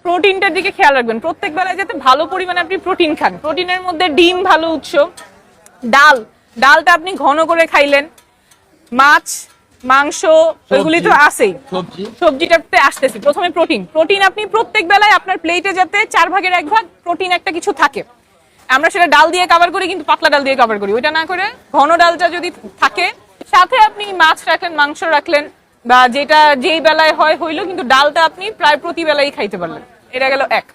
প্রোটিনটার দিকে খেয়াল রাখবেন, প্রত্যেক বেলায় যাতে ভালো পরিমাণে আপনি প্রোটিন খান। প্রোটিনের মধ্যে ডিম ভালো উৎস, ডালটা আপনি ঘন করে খাইলেন, মাছ মাংস ওইগুলি তো আছেই, সবজিটাতে আসতেছি। প্রথমে প্রোটিন আপনি প্রত্যেক বেলায় আপনার প্লেটে যাতে 4 ভাগের 1 ভাগ প্রোটিন একটা কিছু থাকে। আমরা সেটা ডাল দিয়ে কভার করি, কিন্তু পাতলা ডাল দিয়ে কভার করি, ওইটা না করে ঘন ডালটা যদি থাকে, সাথে আপনি মাছ রাখলেন, মাংস রাখলেন, বা যেটা যেই বেলায় হইলো, কিন্তু ডালটা আপনি প্রায় প্রতি বেলায় খাইতে পারলেন। এটা গেল 1।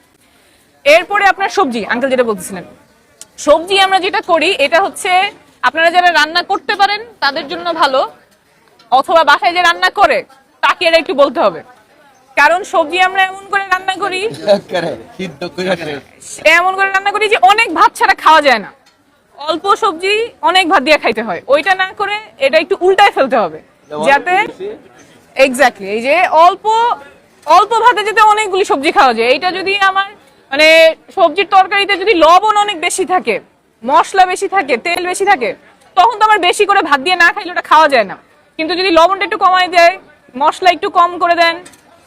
এরপরে আপনার সবজি, আঙ্কেল যেটা বলতেছিলেন, সবজি আমরা যেটা করি এটা হচ্ছে আপনারা যারা রান্না করতে পারেন তাদের জন্য ভালো, অথবা বাসায় যে রান্না করে তাকে এটা একটু বলতে হবে। কারণ সবজি আমরা এমন করে রান্না করি যে অনেক ভাত ছাড়া খাওয়া যায় না, অল্প সবজি অনেক ভাত দিয়ে খাইতে হয়। ওইটা না করে এটা একটু উল্টায় ফেলতে হবে, যাতে এক্স্যাক্টলি এই যে অল্প অল্প ভাতে যাতে অনেকগুলি সবজি খাওয়া যায়। এইটা যদি আমার মানে সবজির তরকারিতে যদি লবণ অনেক বেশি থাকে, মশলা বেশি থাকে, তেল বেশি থাকে, তখন তো আমার বেশি করে ভাত দিয়ে না খাইলে ওটা খাওয়া যায় না। কিন্তু যদি লবণটা একটু কমায় দেয়, মশলা একটু কম করে দেন,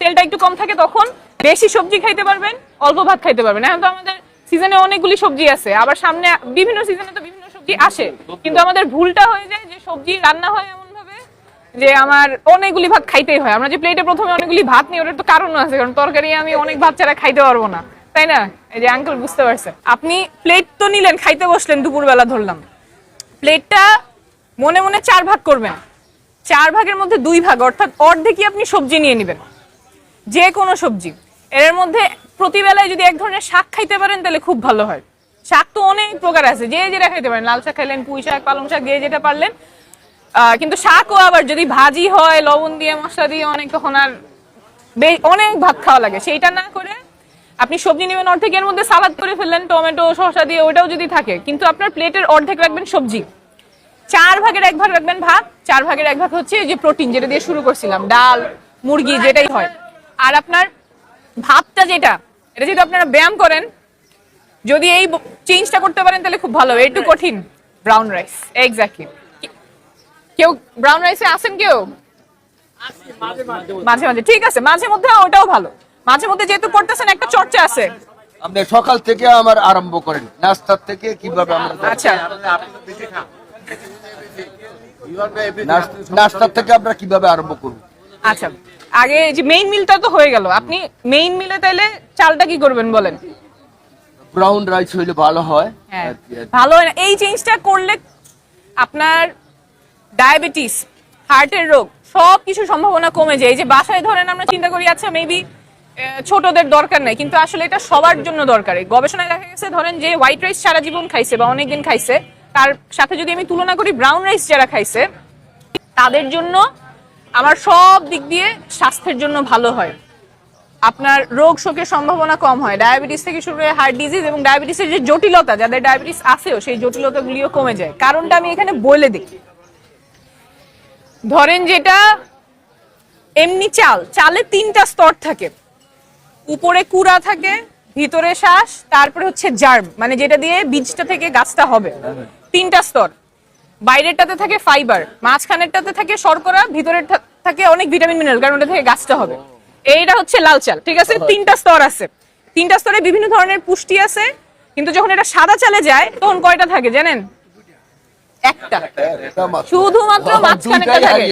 তেলটা একটু কম থাকে, তখন বেশি সবজি খাইতে পারবেন, অল্প ভাত খাইতে পারবেন। এখন তো আমাদের সিজনে অনেকগুলি সবজি আছে, আবার সামনে বিভিন্ন সিজনে তো বিভিন্ন সবজি আসে, কিন্তু আমাদের ভুলটা হয়ে যায় যে সবজি রান্না হয় এমন ভাবে যে আমার অনেকগুলি ভাত খাইতেই হয়। আমরা যে প্লেটে প্রথমে অনেকগুলি ভাত নিই, ওটার তো কারণ আছে, কারণ তরকারি আমি অনেক ভাত ছাড়া খাইতে পারবো না, তাই না? এই যে আঙ্কেল বুঝতে পারছে। আপনি প্লেট তো নিলেন, খাইতে বসলেন, দুপুরবেলা ধরলাম, প্লেটটা মনে মনে 4 ভাগ করবেন। 4 ভাগের মধ্যে 2 ভাগ অর্থাৎ অর্ধেকই আপনি সবজি নিয়ে নেবেন, যে কোনো সবজি। এর মধ্যে প্রতিবেলায় যদি এক ধরনের শাক খাইতে পারেন তাহলে খুব ভালো হয়। শাক তো অনেক প্রকার আছে, যে যেটা খাইতে পারেন, লাল শাক খাইলেন, পুঁই শাক, পালং শাক, যে যেটা পারলেন। কিন্তু শাকও আবার যদি ভাজি হয় লবণ দিয়ে মশলা দিয়ে অনেক, তখন আর অনেক ভাত খাওয়া লাগে। সেইটা না করে আপনি সবজি নেবেন অর্ধেক, এর মধ্যে সালাদ করে ফেললেন টমেটো শসা দিয়ে, ওইটাও যদি থাকে, কিন্তু আপনার প্লেটের অর্ধেক রাখবেন সবজি, 4 ভাগের 1 ভাগ রাখবেন ভাত, 4 ভাগের 1 ভাগ হচ্ছে যে প্রোটিন, যেটা দিয়ে শুরু করছিলাম, ডাল মুরগি যেটাই হয়। আর আপনার ভাতটা যেটা, এটা যদি আপনারা ব্যায়াম করেন, যদি এই চেঞ্জটা করতে পারেন তাহলে খুব ভালো। একটু কঠিন, ব্রাউন রাইস, এক্স্যাক্টলি। কেউ ব্রাউন রাইসে আসেন? কেউ মাঝে মাঝে, ঠিক আছে, মাঝে মধ্যে ওটাও ভালো। মাঝে মধ্যে যেহেতু করতেছেন, একটা চর্চা আছে। আপনি সকাল থেকে আমার আরম্ভ করেন, নাস্তার থেকে কিভাবে আমরা, আচ্ছা, নাস্তার থেকে আমরা কিভাবে আরম্ভ করব? আচ্ছা, আগে যে মেইন মিলটা তো হয়ে গেল, আপনি মেইন মিলে তাইলে চালটা কি করবেন বলেন? ব্রাউন রাইস হইলে ভালো হয়। হ্যাঁ, ভালো হয় না। এই চেঞ্জটা করলে আপনার ডায়াবেটিস, হার্টের রোগ, সবকিছু সম্ভাবনা কমে যায়। এই যে বাসায় ধরেন আমরা চিন্তা করি আচ্ছা মেবি ছোটদের দরকার নাই, কিন্তু আসলে এটা সবার জন্য দরকার। গবেষণায় দেখা গেছে ধরেন যে হোয়াইট রাইস সারা জীবন খাইছে বা অনেকদিন খাইছে, তার সাথে যদি আমি তুলনা করি ব্রাউন রাইস যারা খাইছে, তাদের জন্য আমার সব দিক দিয়ে স্বাস্থ্যের জন্য ভালো হয়। আপনার রোগ শোকের সম্ভাবনা কম হয়, ডায়াবেটিস থেকে শুরু করে হার্ট ডিজিজ এবং ডায়াবেটিসের যে জটিলতা, যাদের ডায়াবেটিস আছেও সেই জটিলতাগুলিও কমে যায়। কারণটা আমি এখানে বলে দিই। ধরেন যেটা এমনি চালে 3টা স্তর থাকে, উপরে কুড়া থাকে, ভিতরে শ্বাস, তারপরে হচ্ছে জার্ম, মানে যেটা দিয়ে বীজটা থেকে গাছটা হবে। 3টা স্তর। বাইরেরটাতে থাকে ফাইবার, মাঝখানেরটাতে থাকে শর্করা, ভিতরের থাকে অনেক ভিটামিন মিনারেল, কারণ ওটা থেকে গাছটা হবে। এইটা হচ্ছে লাল চাল, ঠিক আছে? 3টা স্তর আছে, 3টা স্তরে বিভিন্ন ধরনের পুষ্টি আছে। কিন্তু যখন এটা সাদা চালে যায় তখন কয়টা থাকে জানেন? একটা, শুধুমাত্র মাঝখানেরটা থাকে।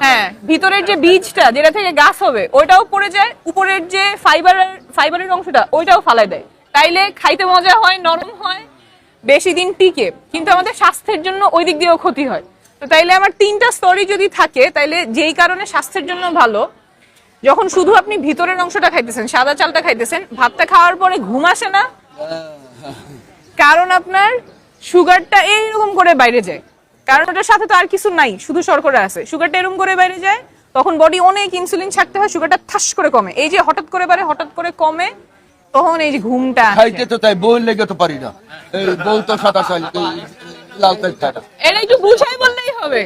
হ্যাঁ, ভিতরের যে বীজটা যেটা থেকে গাছ হবে ওইটাও পড়ে যায়, উপরের যে ফাইবারের অংশটা ওইটাও ফালাই দেয়। তাইলে খাইতে মজা হয়, নরম হয়, বেশি দিন টিকে, কিন্তু আমাদের স্বাস্থ্যের জন্য ওই দিক দিয়েও ক্ষতি হয়। তো তাইলে আমার 3টা স্তরই যদি থাকে, তাইলে যেই কারণে স্বাস্থ্যের জন্য ভালো। যখন শুধু আপনি ভিতরের অংশটা খাইতেছেন, সাদা চালটা খাইতেছেন, ভাতটা খাওয়ার পরে ঘুম আসে না, কারণ আপনার সুগারটা এইরকম করে বাইরে যায়, কারণ ওটার সাথে তো আর কিছু নাই, শুধু শর্করা আছে। সুগারটা এরকম করে বাইরে যায়, তখন বডি অনেক ইনসুলিন ছাড়তে হয়, সুগারটা ঠাস করে কমে। এই যে হঠাৎ করে বাড়ে, হঠাৎ করে কমে, তখন এই যে ঘুমটা খাইতে তো তাই বই লেগে তো পারি না, এই বউ তো সাদা চাল লাল চাল খায় না। এটা একটু বুঝাই বললেই হবে।